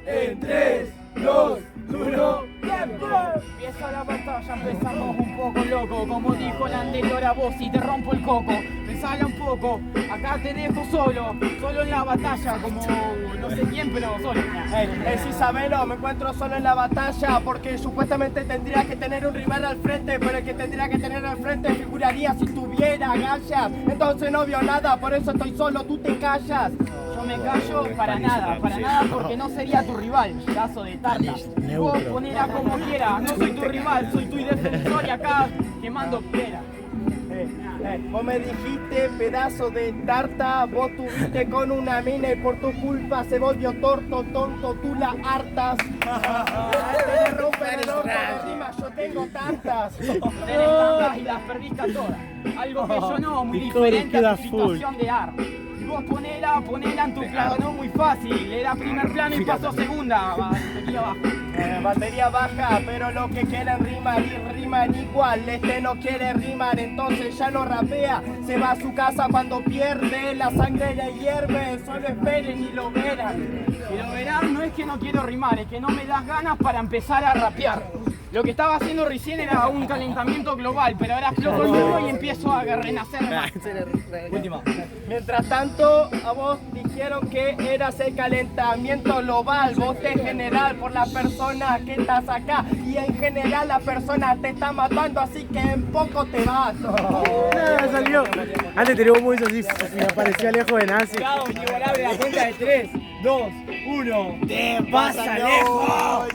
En 3, 2, 1, ¡tiempo! Empieza la batalla, empezamos un poco loco. Como dijo la anterior a vos, y te rompo el coco. Pensala un poco, acá te dejo solo en la batalla, como no sé quién, pero solo. Es Isabelo, me encuentro solo en la batalla porque supuestamente tendría que tener un rival al frente, pero el que tendría que tener al frente figuraría si tuviera agallas. Entonces no vio nada, por eso estoy solo, tú te callas. Yo me callo para nada, porque no sería tu rival, pedazo de tarta. Vos ponela como quieras, no soy tu rival, soy tu defensor y acá quemando piedra. Vos me dijiste pedazo de tarta, vos tuviste con una mina y por tu culpa se volvió tonto, tú la hartas. Te le rompen el orto encima, yo tengo tantas. Tenés tantas y las perdiste a todas. Algo que yo no, muy diferente a tu situación de ar. Y vos ponela en tu plano, no muy fácil. Era primer plano y pasó segunda, batería baja. Batería baja, pero lo que quieren rimar y riman igual. Este no quiere rimar, entonces ya no rapea. Se va a su casa cuando pierde, la sangre le hierve. Solo esperen y lo verán. Y lo verán, no es que no quiero rimar, es que no me das ganas para empezar a rapear. Lo que estaba haciendo recién era un calentamiento global, pero ahora aflojo el nudo y empiezo a renacer más. Última. Mientras tanto, a vos dijeron que eras el calentamiento global, vos en general por la persona que estás acá y en general la persona te está matando, así que en poco te vas. Me salió. Antes teníamos muy así, me aparecía lejos de Nancy. Inigualable, la cuenta de 3, 2, 1. ¡Te vas lejos!